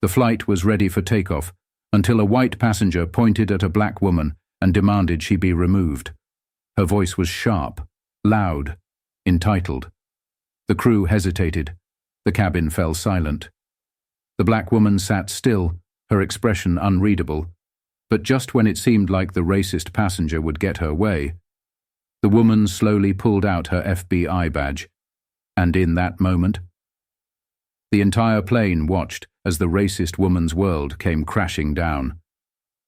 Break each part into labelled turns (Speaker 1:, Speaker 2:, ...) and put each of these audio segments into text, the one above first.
Speaker 1: The flight was ready for takeoff until a white passenger pointed at a black woman and demanded she be removed. Her voice was sharp, loud, entitled. The crew hesitated. The cabin fell silent. The black woman sat still, her expression unreadable, but just when it seemed like the racist passenger would get her way, the woman slowly pulled out her FBI badge, and in that moment, the entire plane watched as the racist woman's world came crashing down.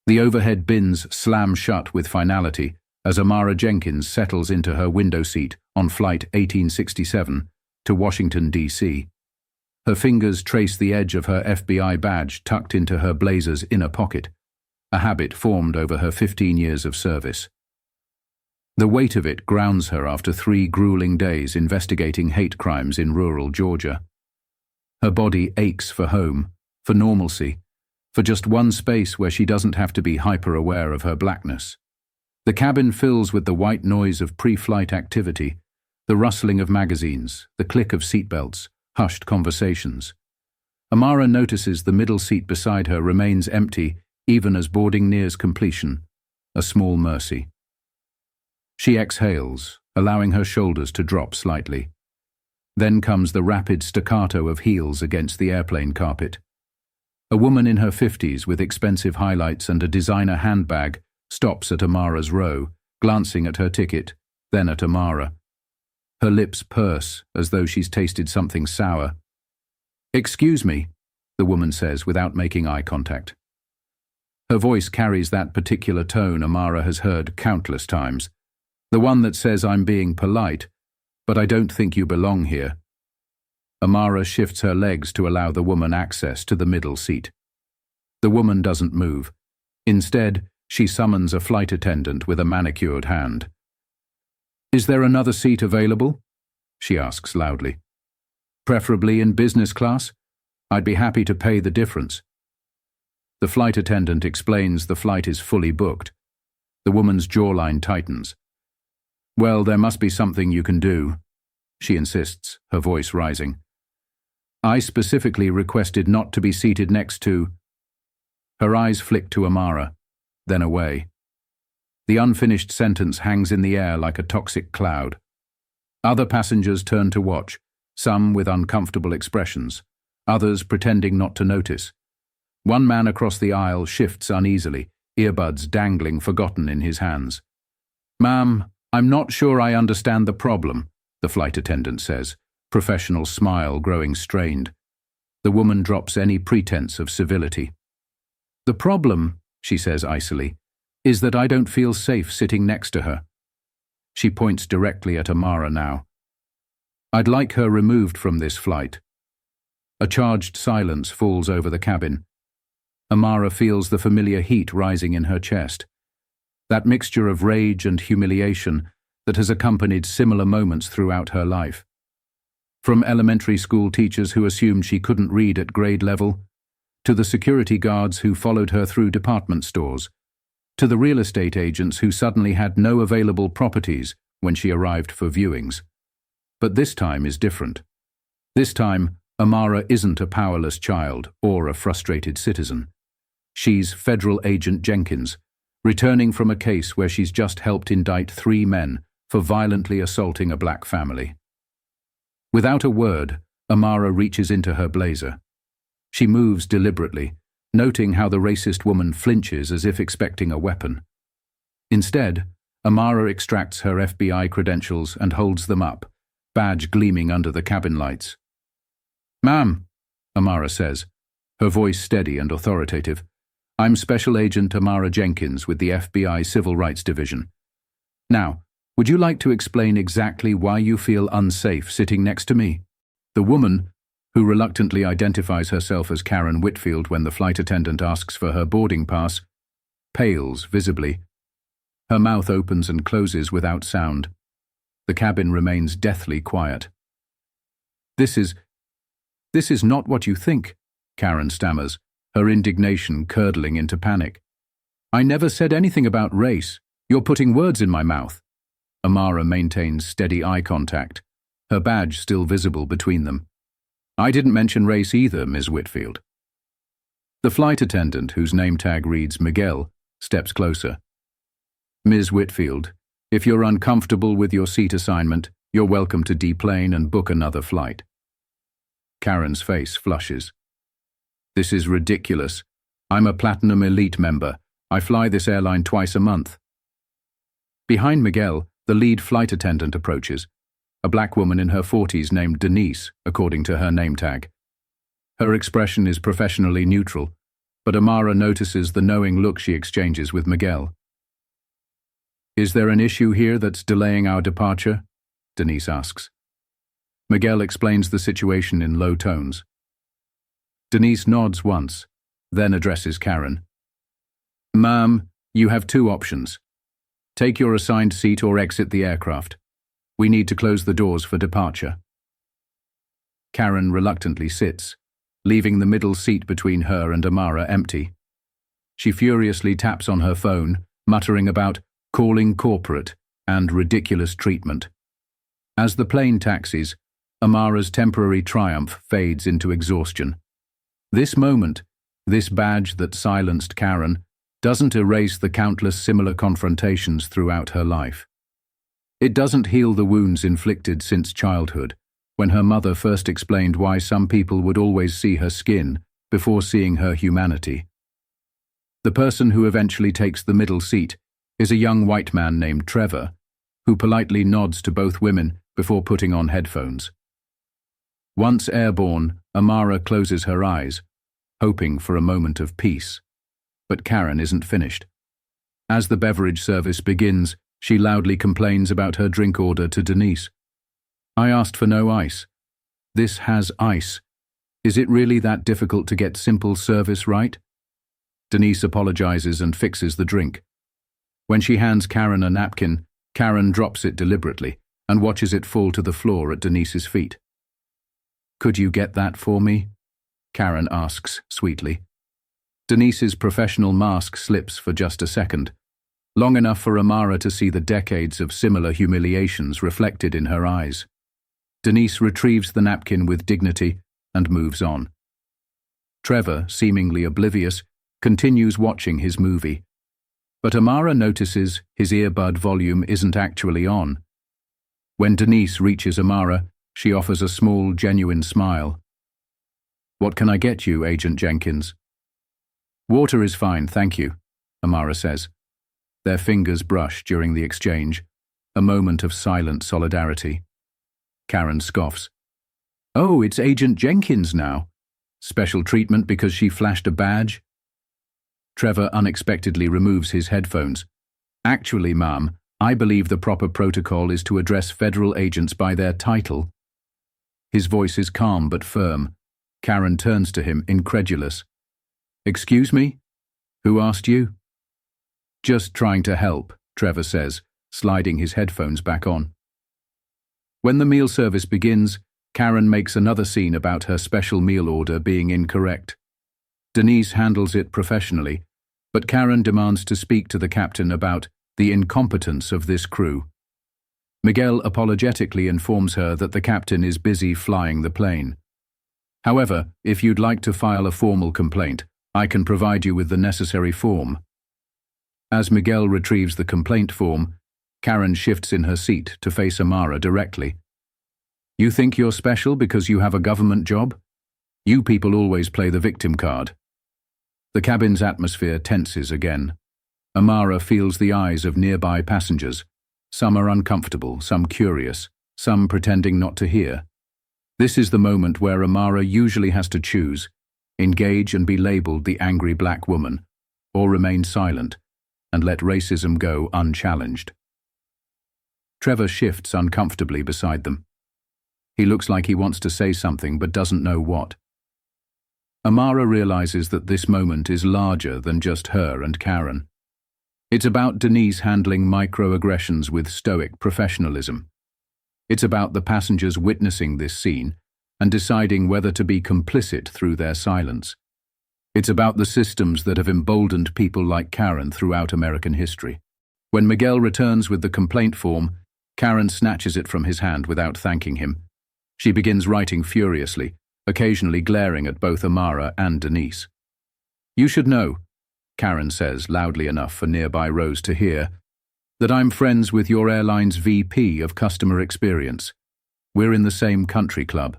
Speaker 1: The overhead bins slam shut with finality as Amara Jenkins settles into her window seat on Flight 1867 to Washington, D.C. Her fingers trace the edge of her FBI badge tucked into her blazer's inner pocket, a habit formed over her 15 years of service. The weight of it grounds her after 3 grueling days investigating hate crimes in rural Georgia. Her body aches for home, for normalcy, for just one space where she doesn't have to be hyper-aware of her blackness. The cabin fills with the white noise of pre-flight activity, the rustling of magazines, the click of seatbelts, hushed conversations. Amara notices the middle seat beside her remains empty even as boarding nears completion, a small mercy. She exhales, allowing her shoulders to drop slightly. Then comes the rapid staccato of heels against the airplane carpet. A woman in her 50s with expensive highlights and a designer handbag stops at Amara's row, glancing at her ticket, then at Amara. Her lips purse as though she's tasted something sour. "Excuse me," the woman says without making eye contact. Her voice carries that particular tone Amara has heard countless times, the one that says, "I'm being polite, but I don't think you belong here." Amara shifts her legs to allow the woman access to the middle seat. The woman doesn't move. Instead, she summons a flight attendant with a manicured hand. "Is there another seat available?" she asks loudly. "Preferably in business class? I'd be happy to pay the difference." The flight attendant explains the flight is fully booked. The woman's jawline tightens. "Well, there must be something you can do," she insists, her voice rising. "I specifically requested not to be seated next to—" Her eyes flick to Amara, then away. The unfinished sentence hangs in the air like a toxic cloud. Other passengers turn to watch, some with uncomfortable expressions, others pretending not to notice. One man across the aisle shifts uneasily, earbuds dangling forgotten in his hands. "Ma'am, I'm not sure I understand the problem," the flight attendant says, professional smile growing strained. The woman drops any pretense of civility. "The problem," she says icily, "is that I don't feel safe sitting next to her." She points directly at Amara now. "I'd like her removed from this flight." A charged silence falls over the cabin. Amara feels the familiar heat rising in her chest. That mixture of rage and humiliation that has accompanied similar moments throughout her life. From elementary school teachers who assumed she couldn't read at grade level, to the security guards who followed her through department stores, to the real estate agents who suddenly had no available properties when she arrived for viewings. But this time is different. This time, Amara isn't a powerless child or a frustrated citizen. She's Federal Agent Jenkins, returning from a case where she's just helped indict 3 men for violently assaulting a black family. Without a word, Amara reaches into her blazer. She moves deliberately, noting how the racist woman flinches as if expecting a weapon. Instead, Amara extracts her FBI credentials and holds them up, badge gleaming under the cabin lights. "Ma'am," Amara says, her voice steady and authoritative, "I'm Special Agent Amara Jenkins with the FBI Civil Rights Division. Now, would you like to explain exactly why you feel unsafe sitting next to me?" The woman, who reluctantly identifies herself as Karen Whitfield when the flight attendant asks for her boarding pass, pales visibly. Her mouth opens and closes without sound. The cabin remains deathly quiet. This is not what you think," Karen stammers, her indignation curdling into panic. "I never said anything about race. You're putting words in my mouth." Amara maintains steady eye contact, her badge still visible between them. "I didn't mention race either, Ms. Whitfield." The flight attendant, whose name tag reads Miguel, steps closer. Ms. Whitfield, if you're uncomfortable with your seat assignment, you're welcome to deplane and book another flight. Karen's face flushes. This is ridiculous. I'm a Platinum Elite member. I fly this airline twice a month. Behind Miguel, the lead flight attendant approaches, a black woman in her 40s named Denise, according to her name tag. Her expression is professionally neutral, but Amara notices the knowing look she exchanges with Miguel. Is there an issue here that's delaying our departure? Denise asks. Miguel explains the situation in low tones. Denise nods once, then addresses Karen. Ma'am, you have two options. Take your assigned seat or exit the aircraft. We need to close the doors for departure. Karen reluctantly sits, leaving the middle seat between her and Amara empty. She furiously taps on her phone, muttering about calling corporate and ridiculous treatment. As the plane taxis, Amara's temporary triumph fades into exhaustion. This moment, this badge that silenced Karen, doesn't erase the countless similar confrontations throughout her life. It doesn't heal the wounds inflicted since childhood, when her mother first explained why some people would always see her skin before seeing her humanity. The person who eventually takes the middle seat is a young white man named Trevor, who politely nods to both women before putting on headphones. Once airborne, Amara closes her eyes, hoping for a moment of peace. But Karen isn't finished. As the beverage service begins, she loudly complains about her drink order to Denise. I asked for no ice. This has ice. Is it really that difficult to get simple service right? Denise apologizes and fixes the drink. When she hands Karen a napkin, Karen drops it deliberately and watches it fall to the floor at Denise's feet. Could you get that for me? Karen asks sweetly. Denise's professional mask slips for just a second, long enough for Amara to see the decades of similar humiliations reflected in her eyes. Denise retrieves the napkin with dignity and moves on. Trevor, seemingly oblivious, continues watching his movie. But Amara notices his earbud volume isn't actually on. When Denise reaches Amara, she offers a small, genuine smile. What can I get you, Agent Jenkins? Water is fine, thank you, Amara says. Their fingers brush during the exchange, a moment of silent solidarity. Karen scoffs. Oh, it's Agent Jenkins now. Special treatment because she flashed a badge? Trevor unexpectedly removes his headphones. Actually, ma'am, I believe the proper protocol is to address federal agents by their title. His voice is calm but firm. Karen turns to him, incredulous. Excuse me? Who asked you? Just trying to help, Trevor says, sliding his headphones back on. When the meal service begins, Karen makes another scene about her special meal order being incorrect. Denise handles it professionally, but Karen demands to speak to the captain about the incompetence of this crew. Miguel apologetically informs her that the captain is busy flying the plane. However, if you'd like to file a formal complaint, I can provide you with the necessary form. As Miguel retrieves the complaint form, Karen shifts in her seat to face Amara directly. You think you're special because you have a government job? You people always play the victim card. The cabin's atmosphere tenses again. Amara feels the eyes of nearby passengers. Some are uncomfortable, some curious, some pretending not to hear. This is the moment where Amara usually has to choose, engage and be labeled the angry black woman, or remain silent and let racism go unchallenged. Trevor shifts uncomfortably beside them. He looks like he wants to say something but doesn't know what. Amara realizes that this moment is larger than just her and Karen. It's about Denise handling microaggressions with stoic professionalism. It's about the passengers witnessing this scene and deciding whether to be complicit through their silence. It's about the systems that have emboldened people like Karen throughout American history. When Miguel returns with the complaint form, Karen snatches it from his hand without thanking him. She begins writing furiously, occasionally glaring at both Amara and Denise. You should know, Karen says loudly enough for nearby Rose to hear, that I'm friends with your airline's VP of customer experience. We're in the same country club.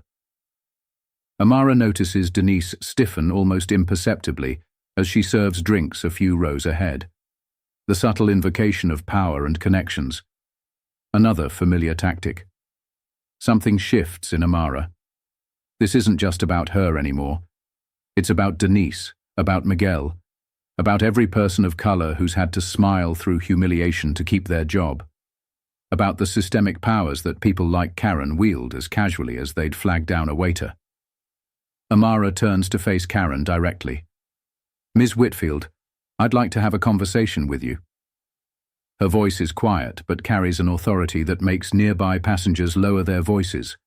Speaker 1: Amara notices Denise stiffen almost imperceptibly as she serves drinks a few rows ahead. The subtle invocation of power and connections. Another familiar tactic. Something shifts in Amara. This isn't just about her anymore. It's about Denise, about Miguel, about every person of color who's had to smile through humiliation to keep their job. About the systemic powers that people like Karen wield as casually as they'd flag down a waiter. Amara turns to face Karen directly. Ms. Whitfield, I'd like to have a conversation with you. Her voice is quiet but carries an authority that makes nearby passengers lower their voices.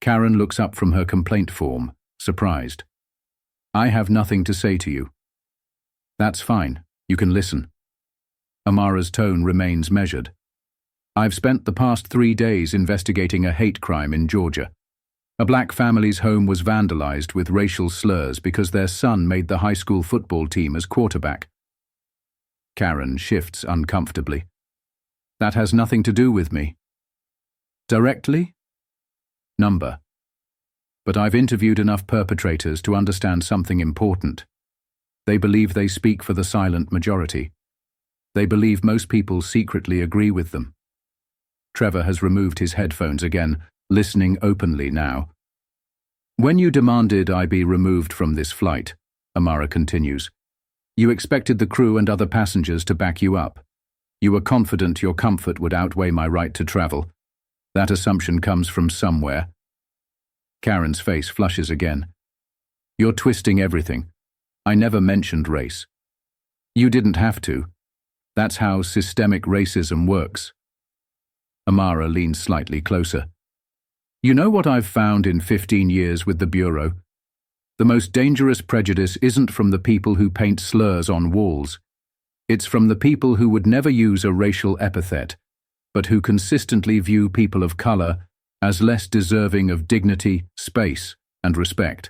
Speaker 1: Karen looks up from her complaint form, surprised. I have nothing to say to you. That's fine, you can listen. Amara's tone remains measured. I've spent the past 3 days investigating a hate crime in Georgia. A black family's home was vandalized with racial slurs because their son made the high school football team as quarterback. Karen shifts uncomfortably. That has nothing to do with me. Directly? Number. But I've interviewed enough perpetrators to understand something important. They believe they speak for the silent majority. They believe most people secretly agree with them. Trevor has removed his headphones again, listening openly now. When you demanded I be removed from this flight, Amara continues, you expected the crew and other passengers to back you up. You were confident your comfort would outweigh my right to travel. That assumption comes from somewhere. Karen's face flushes again. You're twisting everything. I never mentioned race. You didn't have to. That's how systemic racism works. Amara leans slightly closer. You know what I've found in 15 years with the Bureau? The most dangerous prejudice isn't from the people who paint slurs on walls. It's from the people who would never use a racial epithet, but who consistently view people of color as less deserving of dignity, space, and respect.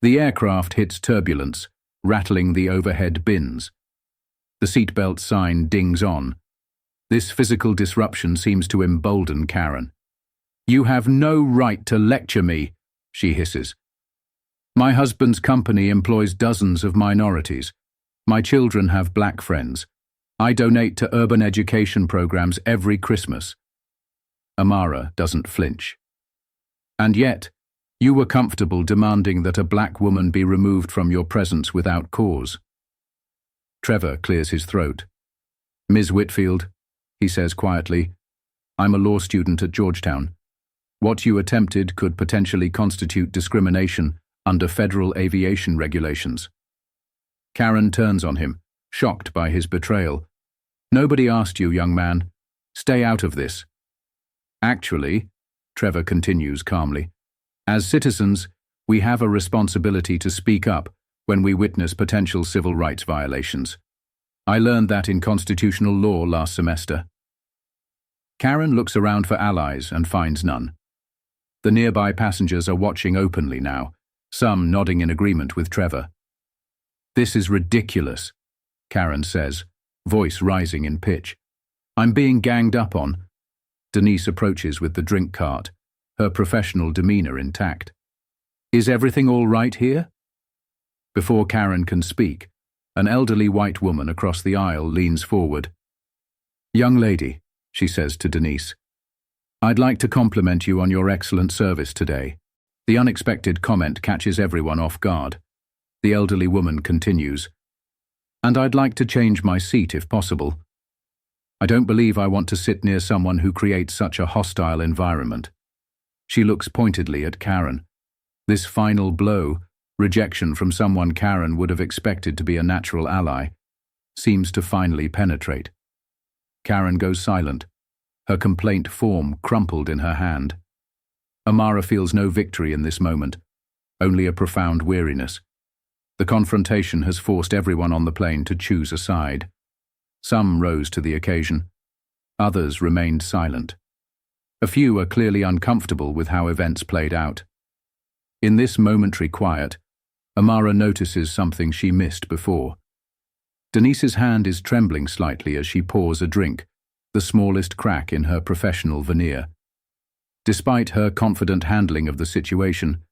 Speaker 1: The aircraft hits turbulence, rattling the overhead bins. The seatbelt sign dings on. This physical disruption seems to embolden Karen. You have no right to lecture me, she hisses. My husband's company employs dozens of minorities. My children have black friends. I donate to urban education programs every Christmas. Amara doesn't flinch. And yet, you were comfortable demanding that a black woman be removed from your presence without cause. Trevor clears his throat. Ms. Whitfield, he says quietly, I'm a law student at Georgetown. What you attempted could potentially constitute discrimination under federal aviation regulations. Karen turns on him, shocked by his betrayal. Nobody asked you, young man. Stay out of this. Actually, Trevor continues calmly, as citizens, we have a responsibility to speak up when we witness potential civil rights violations. I learned that in constitutional law last semester. Karen looks around for allies and finds none. The nearby passengers are watching openly now, some nodding in agreement with Trevor. This is ridiculous, Karen says, voice rising in pitch. I'm being ganged up on. Denise approaches with the drink cart, her professional demeanor intact. Is everything all right here? Before Karen can speak, an elderly white woman across the aisle leans forward. Young lady, she says to Denise, I'd like to compliment you on your excellent service today. The unexpected comment catches everyone off guard. The elderly woman continues, and I'd like to change my seat if possible. I don't believe I want to sit near someone who creates such a hostile environment. She looks pointedly at Karen. This final blow, rejection from someone Karen would have expected to be a natural ally, seems to finally penetrate. Karen goes silent, her complaint form crumpled in her hand. Amara feels no victory in this moment, only a profound weariness. The confrontation has forced everyone on the plane to choose a side. Some rose to the occasion. Others remained silent. A few are clearly uncomfortable with how events played out. In this momentary quiet, Amara notices something she missed before. Denise's hand is trembling slightly as she pours a drink, the smallest crack in her professional veneer. Despite her confident handling of the situation,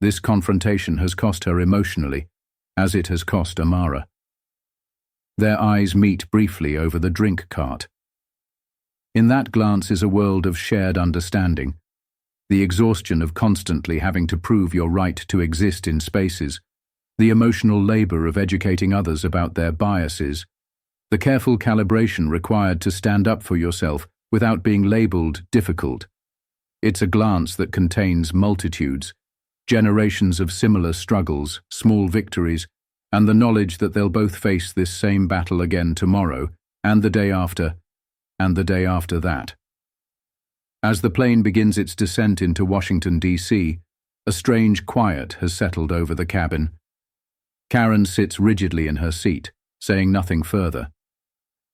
Speaker 1: this confrontation has cost her emotionally, as it has cost Amara. Their eyes meet briefly over the drink cart. In that glance is a world of shared understanding, the exhaustion of constantly having to prove your right to exist in spaces, the emotional labor of educating others about their biases, the careful calibration required to stand up for yourself without being labeled difficult. It's a glance that contains multitudes, generations of similar struggles, small victories, and the knowledge that they'll both face this same battle again tomorrow, and the day after, and the day after that. As the plane begins its descent into Washington, D.C., a strange quiet has settled over the cabin. Karen sits rigidly in her seat, saying nothing further.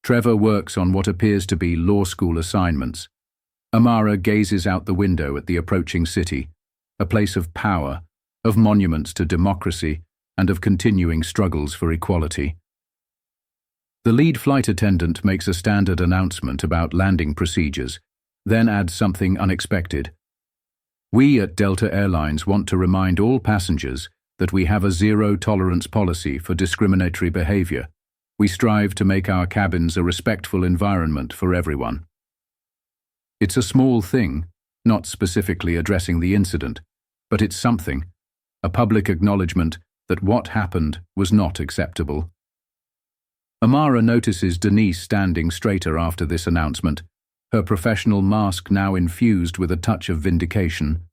Speaker 1: Trevor works on what appears to be law school assignments. Amara gazes out the window at the approaching city, a place of power, of monuments to democracy, and of continuing struggles for equality. The lead flight attendant makes a standard announcement about landing procedures, then adds something unexpected. We at Delta Airlines want to remind all passengers that we have a zero-tolerance policy for discriminatory behavior. We strive to make our cabins a respectful environment for everyone. It's a small thing, not specifically addressing the incident, but it's something, a public acknowledgement that what happened was not acceptable. Amara notices Denise standing straighter after this announcement, her professional mask now infused with a touch of vindication.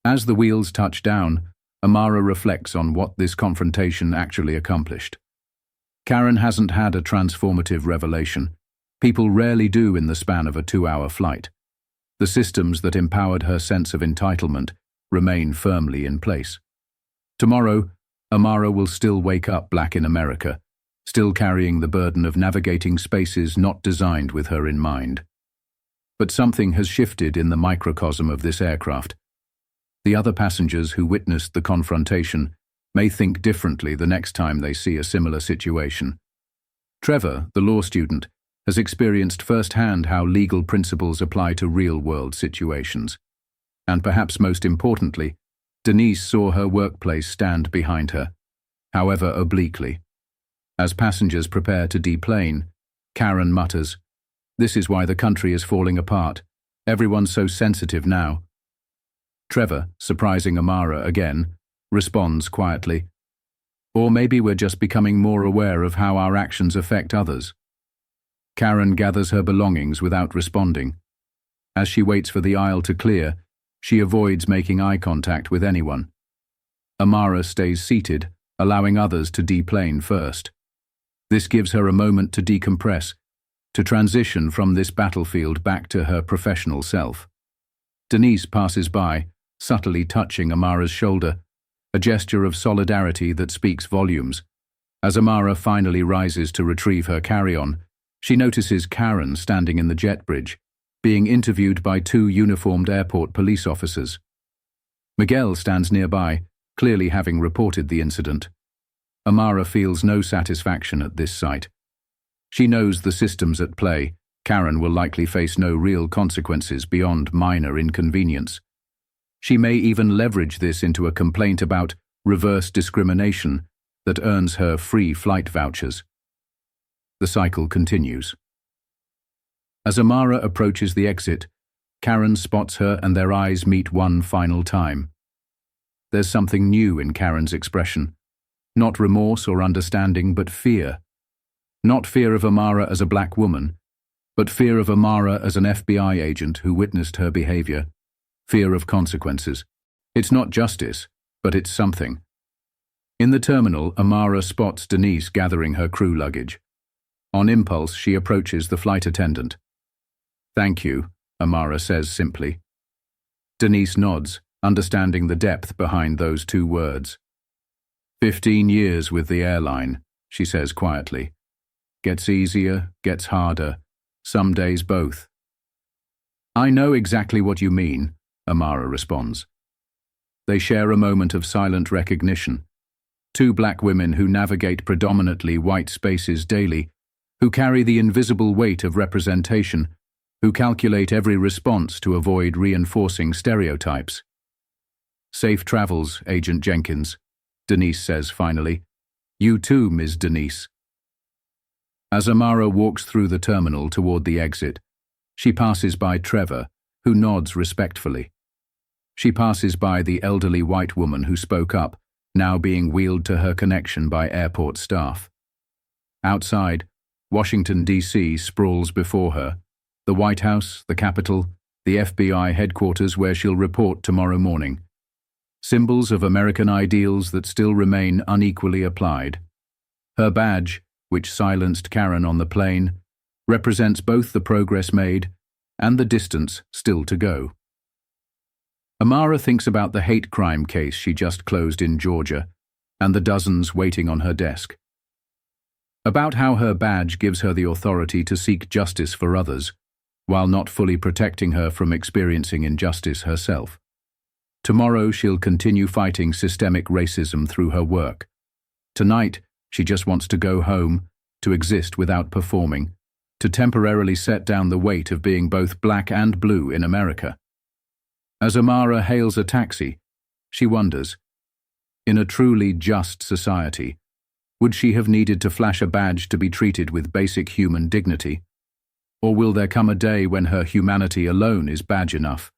Speaker 1: As the wheels touch down, Amara reflects on what this confrontation actually accomplished. Karen hasn't had a transformative revelation. People rarely do in the span of a 2-hour flight. The systems that empowered her sense of entitlement remain firmly in place. Tomorrow, Amara will still wake up Black in America, still carrying the burden of navigating spaces not designed with her in mind. But something has shifted in the microcosm of this aircraft. The other passengers who witnessed the confrontation may think differently the next time they see a similar situation. Trevor, the law student, has experienced firsthand how legal principles apply to real-world situations. And perhaps most importantly, Denise saw her workplace stand behind her, however obliquely. As passengers prepare to deplane, Karen mutters, "This is why the country is falling apart. Everyone's so sensitive now." Trevor, surprising Amara again, responds quietly, "Or maybe we're just becoming more aware of how our actions affect others." Karen gathers her belongings without responding. As she waits for the aisle to clear, she avoids making eye contact with anyone. Amara stays seated, allowing others to deplane first. This gives her a moment to decompress, to transition from this battlefield back to her professional self. Denise passes by, subtly touching Amara's shoulder, a gesture of solidarity that speaks volumes. As Amara finally rises to retrieve her carry-on, she notices Karen standing in the jet bridge, being interviewed by 2 uniformed airport police officers. Miguel stands nearby, clearly having reported the incident. Amara feels no satisfaction at this sight. She knows the systems at play. Karen will likely face no real consequences beyond minor inconvenience. She may even leverage this into a complaint about reverse discrimination that earns her free flight vouchers. The cycle continues. As Amara approaches the exit, Karen spots her and their eyes meet one final time. There's something new in Karen's expression. Not remorse or understanding, but fear. Not fear of Amara as a black woman, but fear of Amara as an FBI agent who witnessed her behavior. Fear of consequences. It's not justice, but it's something. In the terminal, Amara spots Denise gathering her crew luggage. On impulse, she approaches the flight attendant. "Thank you," Amara says simply. Denise nods, understanding the depth behind those 2 words. 15 years with the airline, she says quietly. Gets easier, gets harder, some days both. "I know exactly what you mean," Amara responds. They share a moment of silent recognition, Two black women who navigate predominantly white spaces daily, who carry the invisible weight of representation, who calculate every response to avoid reinforcing stereotypes. "Safe travels, Agent Jenkins," Denise says finally. "You too, Ms. Denise." As Amara walks through the terminal toward the exit, she passes by Trevor, who nods respectfully. She passes by the elderly white woman who spoke up, now being wheeled to her connection by airport staff. Outside, Washington, D.C. sprawls before her, the White House, the Capitol, the FBI headquarters where she'll report tomorrow morning. Symbols of American ideals that still remain unequally applied. Her badge, which silenced Karen on the plane, represents both the progress made and the distance still to go. Amara thinks about the hate crime case she just closed in Georgia and the dozens waiting on her desk. About how her badge gives her the authority to seek justice for others, while not fully protecting her from experiencing injustice herself. Tomorrow she'll continue fighting systemic racism through her work. Tonight, she just wants to go home, to exist without performing, to temporarily set down the weight of being both black and blue in America. As Amara hails a taxi, she wonders, in a truly just society, would she have needed to flash a badge to be treated with basic human dignity? Or will there come a day when her humanity alone is badge enough?